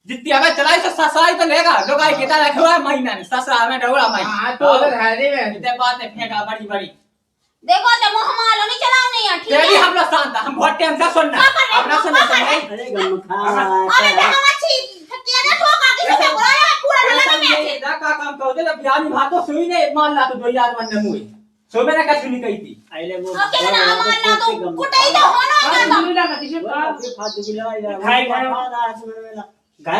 A: जितनी हमें चलाई तो ससाई तो लेगा लोग आई कितना रखवा महीना ने ससरा में डोरा माई
G: हां तो उधर है रे में
A: इतने बातें फेंका बड़ी बड़ी
C: देखो जब मोह मालो नहीं चलाओ नहीं है ठीक
A: तेरी
C: है
A: हम लोग शांत हम बहुत टाइम से सुनना अपना सुनना
H: अरे गम खा
C: अरे हम अच्छी तेरे ठोका किसी से बोला है पूरा ढला में ऐसे
A: का काम कर दे जब यानी भातो सुई ने मान ला तो दो याद मन ने मुई सो मैंने का सुनी कही थी
H: आइले वो
C: ओके ना मान ला तो कुटाई तो होना है ना
E: मिला का किसी का
H: फाद बिला
E: खाई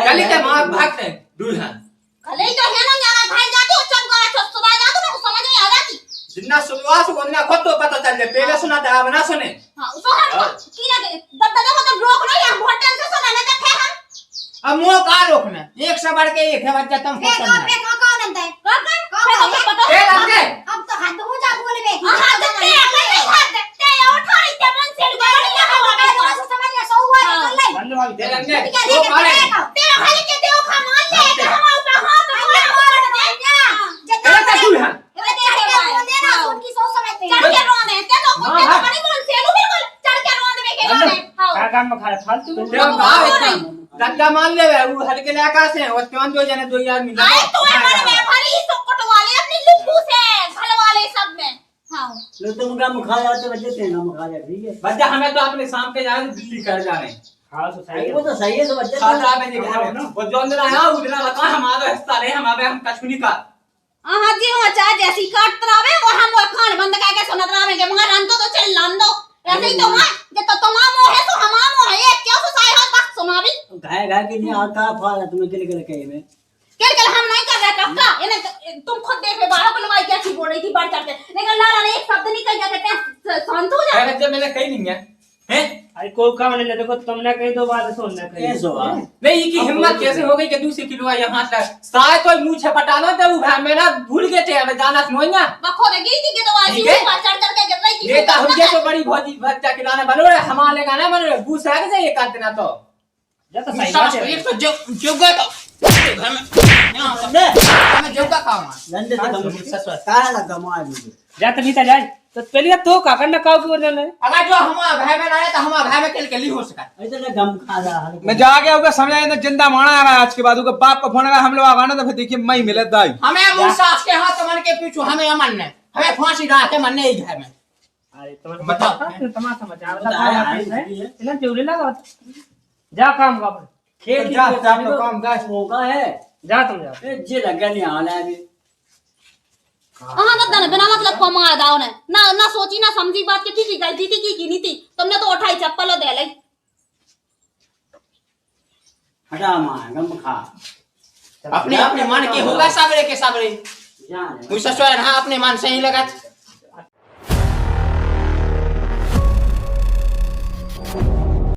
A: कली ते मां भागते दूल्हा
C: कले तो है ना यार भाई जाती हो चम करा तो सुबह जा तो समझ नहीं आ जाती
A: जिन्ना सुनवास को ना खुद तो पता चल जाए पहले सुना था अब ना सुने
C: हां उसको हम की ना दत्ता देखो तो रोक नहीं हम बहुत टाइम से सुना नहीं थे हम
G: अब मुंह का रोकना एक से बढ़ के एक है बच्चा तुम
C: पे
G: खत्म
C: कौन है कौन
A: ए लगे
C: अब तो हाथ हो जा बोले बे हां तो ते हाथ ते उठा रही ते मन से बड़ी लगा होगा तो समझ में सो हुआ कर ले
E: बंद वाली
A: ते लगे
C: वो मारे तेरा खाली के देओ खा मान ले हम ऊपर हाथ मार दे
A: ए का दूल्हा
C: ये देना उनकी सोच समझ में चढ़ के रोने ते तो कुत्ते को नहीं बोल सेलू बिल्कुल चढ़ के रोने में के रोने
E: का काम में खा फालतू में
A: ते भाव एकदम दत्ता मान ले वो हल्के लाका से और कौन दो जने दो याद मिला
C: आए तो मन में भरी सो कटवाले अपनी लुप्पू से घर वाले सब में हां
H: लो तुम गम खा जाते बच्चे थे गम खा जाते ठीक है
A: बच्चा हमें तो अपने शाम के जाने दिल्ली कर जा रहे हैं
E: हां सोसाइटी
H: वो तो सही है सब बच्चे
A: खाता में घर में वो जो अंदर आया उधर लगा हमारा हिस्सा ले हमारे हम कछु नहीं का
C: हां जी हो चाहे जैसी काट तरावे और हम वो खान बंद करके सुनत रावे के मगर रन तो चल लान दो ऐसे ही तो मैं जे तो तमामो है तो हमामो है ये क्यों सोसाई हाथ बस सुनावी
H: घाय घाय के नहीं आता फाल तुम्हें के कहे में
C: केल हम नहीं कर रहे टक्का इन्हें तुम खुद देख ले बाहर को लवाई क्या चीज बोल रही थी बढ़ चढ़ के लेकिन लाला ने एक शब्द नहीं कहा कहते शांत हो जा
A: जब मैंने कही नहीं है हैं
E: आई को काम नहीं देखो तुमने कही दो बात सुनना कही
H: कैसे हुआ
A: नहीं की हिम्मत कैसे हो गई कि दूसरे किलो यहाँ तक शायद कोई मुंह छपटाना तो वो भाई मेरा भूल गए थे अब जाना सुनोइया
C: बखो दे गिरी थी के तो आसी ऊपर चढ़ चढ़ के गिर रही थी
A: ये तो हम तो बड़ी भौजी बच्चा खिलाने बनो रे हमारे गाना बनो रे बूस है कि ये कर देना तो
E: जा तो सही बात है
G: एक तो जो गए तो घर में यहां पर मैं जो का काम
H: गंदे से गम ससुर काला लगा मार मुझे
E: जा तो नहीं जाए तो पहले तो का करना का को ने
G: अगर जो हमारा भाई बहन आया तो हमारा भाई में केल हो सका
H: ऐसे ना गम खा जा
I: मैं जाके होगा समझाया ना जिंदा माना आ रहा है आज के बाद उसके बाप का फोन आया हम लोग आगाना तो फिर देखिए मई मिले दाई
G: हमें मुसास के हाथ मन के पीछू हमें अमन ने हमें फांसी डाल के मन नहीं घर में
E: अरे तुम
G: बताओ।
E: तमाशा मचा रहा है इन्हें चोरी लगा जा काम का
H: खेत
A: जा,
H: की
A: जा, अपना काम कर।
H: होगा है
E: जा तुम जा
H: ए जे लगा नहीं हाल है अभी
C: हां दत्ता ने बिना मतलब को मार दाओ ने ना सोची ना समझी बात की ठीक गलती थी की नहीं थी तुमने तो उठाई चप्पल दे लाई
H: हटा मार गम खा
G: अपने अपने मन के होगा सबरे के सबरे
H: जान
G: मुझसे सोया हां अपने मन से ही लगा